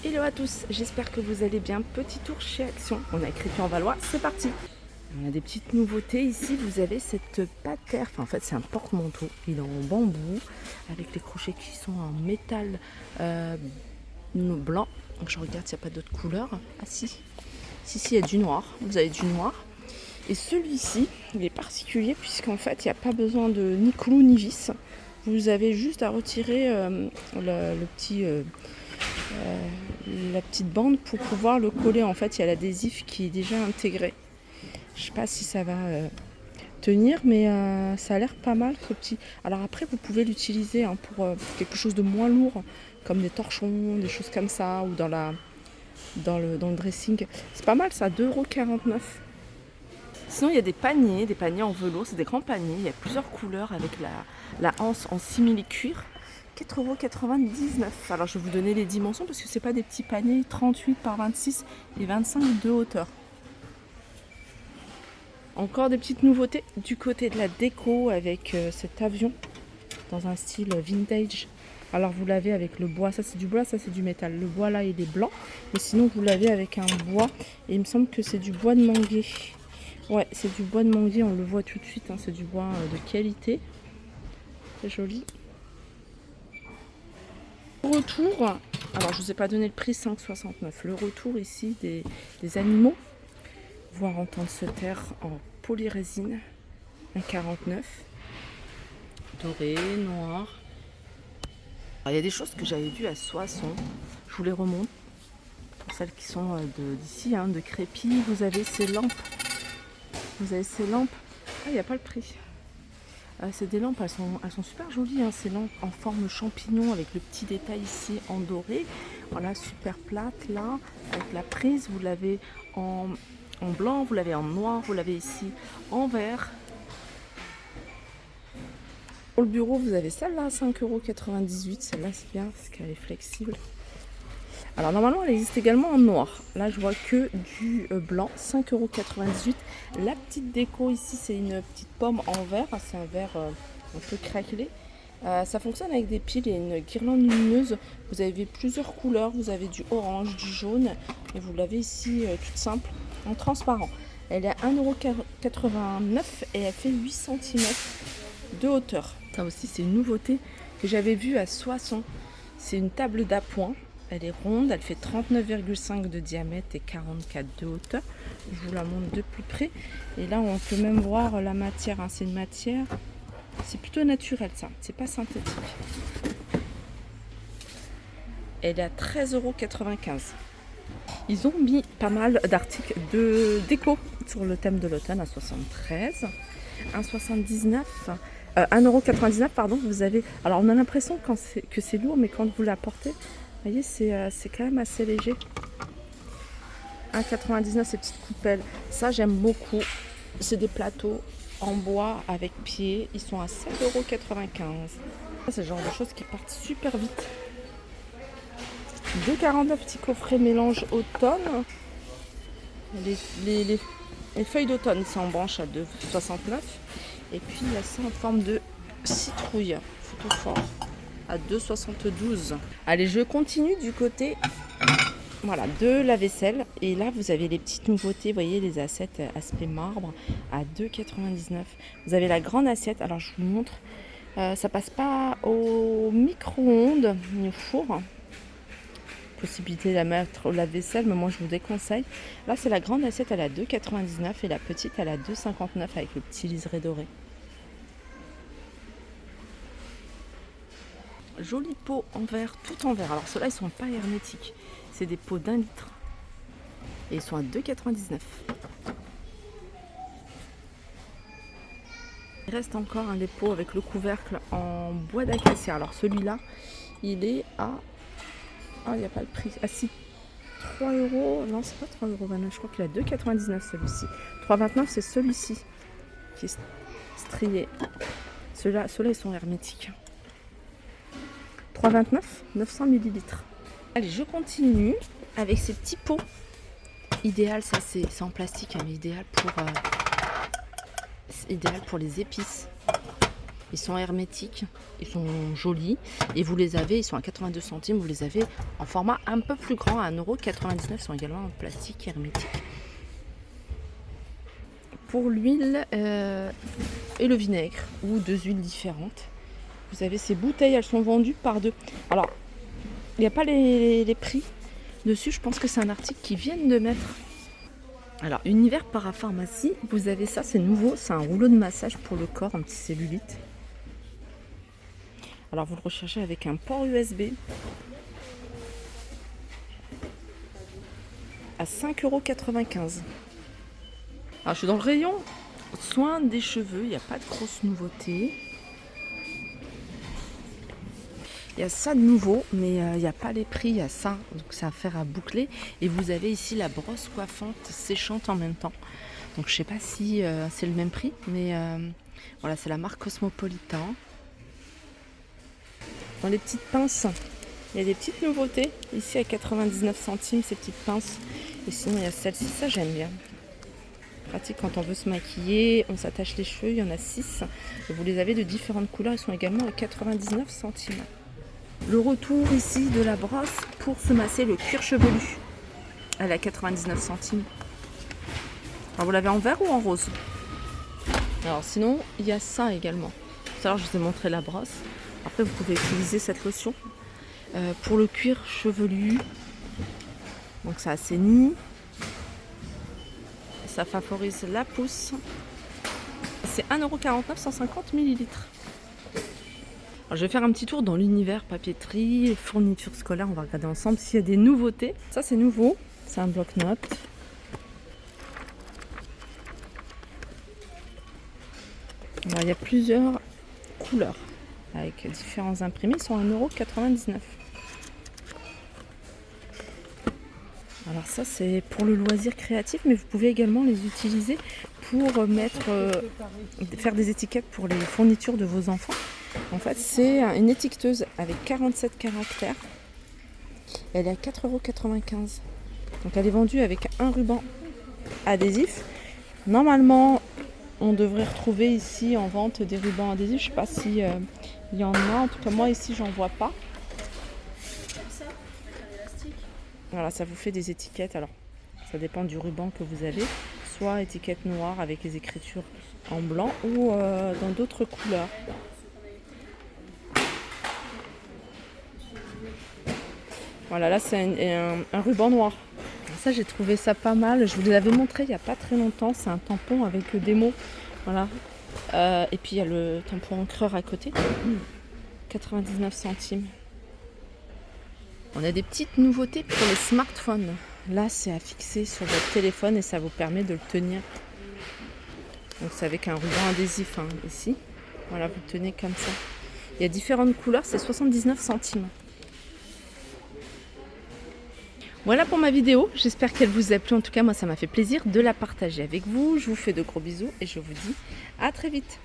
Hello à tous, j'espère que vous allez bien. Petit tour chez Action, on a écrit en Valois, c'est parti. On a des petites nouveautés ici, vous avez cette patère, enfin en fait c'est un porte-manteau, il est en bambou, avec les crochets qui sont en métal blanc. Donc je regarde s'il n'y a pas d'autres couleurs. Ah si, il y a du noir, vous avez du noir. Et celui-ci, il est particulier puisqu'en fait il n'y a pas besoin de ni clou ni vis. Vous avez juste à retirer le petit... la petite bande pour pouvoir le coller. En fait, il y a l'adhésif qui est déjà intégré. Je sais pas si ça va tenir, mais ça a l'air pas mal ce petit. Alors après, vous pouvez l'utiliser pour quelque chose de moins lourd, comme des torchons, des choses comme ça, ou dans le dressing. C'est pas mal ça, 2,49 €. Sinon, il y a des paniers en velours, c'est des grands paniers. Il y a plusieurs couleurs avec la anse en simili-cuir. 4,99 €. Alors je vais vous donner les dimensions parce que c'est pas des petits paniers, 38 par 26 et 25 de hauteur. Encore des petites nouveautés du côté de la déco avec cet avion dans un style vintage. Alors vous l'avez avec le bois, ça c'est du bois, ça c'est du métal. Le bois là il est blanc, mais sinon vous l'avez avec un bois et il me semble que c'est du bois de manguier. Ouais, c'est du bois de manguier, on le voit tout de suite, hein, c'est du bois de qualité. C'est joli. Retour, alors je vous ai pas donné le prix, 5,69 €. Le retour ici des animaux, voir entendre se taire en polyrésine, 1,49 €. Doré, noir. Alors, il y a des choses que j'avais vues à Soissons, je vous les remonte. Pour celles qui sont d'ici, de Crépy, vous avez ces lampes. Ah, il n'y a pas le prix. C'est des lampes, elles sont super jolies, ces lampes en forme champignon avec le petit détail ici en doré. Voilà, super plate là, avec la prise, vous l'avez en blanc, vous l'avez en noir, vous l'avez ici en vert. Pour le bureau, vous avez celle-là, 5,98 €. Celle-là, c'est bien parce qu'elle est flexible. Alors normalement, elle existe également en noir. Là, je vois que du blanc, 5,98 €. La petite déco ici, c'est une petite pomme en verre. C'est un verre un peu craquelé. Ça fonctionne avec des piles et une guirlande lumineuse. Vous avez plusieurs couleurs. Vous avez du orange, du jaune. Et vous l'avez ici toute simple, en transparent. Elle est à 1,89 € et elle fait 8 cm de hauteur. Ça aussi, c'est une nouveauté que j'avais vue à Soissons. C'est une table d'appoint. Elle est ronde, elle fait 39,5 de diamètre et 44 de hauteur. Je vous la montre de plus près. Et là, on peut même voir la matière. C'est une matière, c'est plutôt naturel ça, c'est pas synthétique. Elle est à 13,95 €. Ils ont mis pas mal d'articles de déco sur le thème de l'automne à 73, 1,99 €. 1,99 €, pardon. Vous avez. Alors on a l'impression que c'est lourd, mais quand vous la portez, vous voyez, c'est quand même assez léger. 1,99 € ces petites coupelles. Ça, j'aime beaucoup. C'est des plateaux en bois avec pied. Ils sont à 7,95 €. C'est le genre de choses qui partent super vite. 2,49 € petit coffret mélange automne. Les feuilles d'automne, c'est en branche à 2,69 €. Et puis il y a ça en forme de citrouille, photo fort, à 2,72 €. Allez, je continue du côté de la vaisselle. Et là, vous avez les petites nouveautés. Vous voyez, les assiettes aspect marbre à 2,99 €. Vous avez la grande assiette. Alors, je vous montre. Ça passe pas au micro-ondes ni au four. Possibilité de la mettre au lave-vaisselle, mais moi, je vous déconseille. Là, c'est la grande assiette, elle est à 2,99 € et la petite, elle est à 2,59 € avec le petit liseré doré. Jolis pots en verre, tout en verre. Alors ceux-là, ils sont pas hermétiques. C'est des pots d'1 litre. Et ils sont à 2,99 €. Il reste encore un des pots avec le couvercle en bois d'acacia. Alors celui-là, il est à... Ah, il n'y a pas le prix. Ah si, 3 €. Non, c'est pas 3,29 €. Je crois qu'il est à 2,99 € celui-ci. 3,29 €, c'est celui-ci qui est strié. Ceux-là, ils sont hermétiques. 3,29 €, 900 ml. Allez, je continue avec ces petits pots. Idéal, ça c'est en plastique, mais idéal pour les épices. Ils sont hermétiques, ils sont jolis. Et vous les avez, ils sont à 82 centimes. Vous les avez en format un peu plus grand, à 1,99 €. Ils sont également en plastique hermétique. Pour l'huile et le vinaigre, ou 2 huiles différentes. Vous avez ces bouteilles, elles sont vendues par deux. Alors, il n'y a pas les prix dessus. Je pense que c'est un article qu'ils viennent de mettre. Alors, Univers Parapharmacie, vous avez ça, c'est nouveau. C'est un rouleau de massage pour le corps, un petit cellulite. Alors, vous le recherchez avec un port USB à 5,95 €. Alors, je suis dans le rayon soins des cheveux. Il n'y a pas de grosses nouveautés. Il y a ça de nouveau, mais il n'y a pas les prix. Il y a ça, donc c'est à faire à boucler. Et vous avez ici la brosse coiffante séchante en même temps. Donc je sais pas si c'est le même prix, mais voilà, c'est la marque Cosmopolitan. Dans les petites pinces, il y a des petites nouveautés. Ici à 99 centimes, ces petites pinces. Et sinon, il y a celle-ci, ça j'aime bien. Pratique quand on veut se maquiller, on s'attache les cheveux, il y en a 6. Et vous les avez de différentes couleurs, ils sont également à 99 centimes. Le retour ici de la brosse pour se masser le cuir chevelu. Elle est à 99 centimes. Alors vous l'avez en vert ou en rose? Alors sinon, il y a ça également. Tout à l'heure, je vous ai montré la brosse. Après, vous pouvez utiliser cette lotion pour le cuir chevelu. Donc ça assainit. Ça favorise la pousse. C'est 1,49 €, 150 ml. Alors, je vais faire un petit tour dans l'univers papeterie, fournitures scolaires. On va regarder ensemble s'il y a des nouveautés. Ça, c'est nouveau. C'est un bloc-notes. Alors, il y a plusieurs couleurs avec différents imprimés. Ils sont à 1,99 €. Alors ça, c'est pour le loisir créatif, mais vous pouvez également les utiliser pour faire des étiquettes pour les fournitures de vos enfants. En fait, c'est une étiqueteuse avec 47 caractères. Elle est à 4,95 €. Donc elle est vendue avec un ruban adhésif. Normalement, on devrait retrouver ici en vente des rubans adhésifs. Je ne sais pas si il y en a. En tout cas, moi ici, j'en vois pas. Voilà, ça vous fait des étiquettes. Alors, ça dépend du ruban que vous avez. Soit étiquette noire avec les écritures en blanc ou dans d'autres couleurs. Voilà, là c'est un ruban noir. Ça, j'ai trouvé ça pas mal. Je vous l'avais montré il n'y a pas très longtemps. C'est un tampon avec des mots. Voilà. Et puis il y a le tampon encreur à côté. 99 centimes. On a des petites nouveautés pour les smartphones. Là, c'est à fixer sur votre téléphone et ça vous permet de le tenir. Donc c'est avec un ruban adhésif ici. Voilà, vous le tenez comme ça. Il y a différentes couleurs, c'est 79 centimes. Voilà pour ma vidéo, j'espère qu'elle vous a plu. En tout cas, moi, ça m'a fait plaisir de la partager avec vous. Je vous fais de gros bisous et je vous dis à très vite.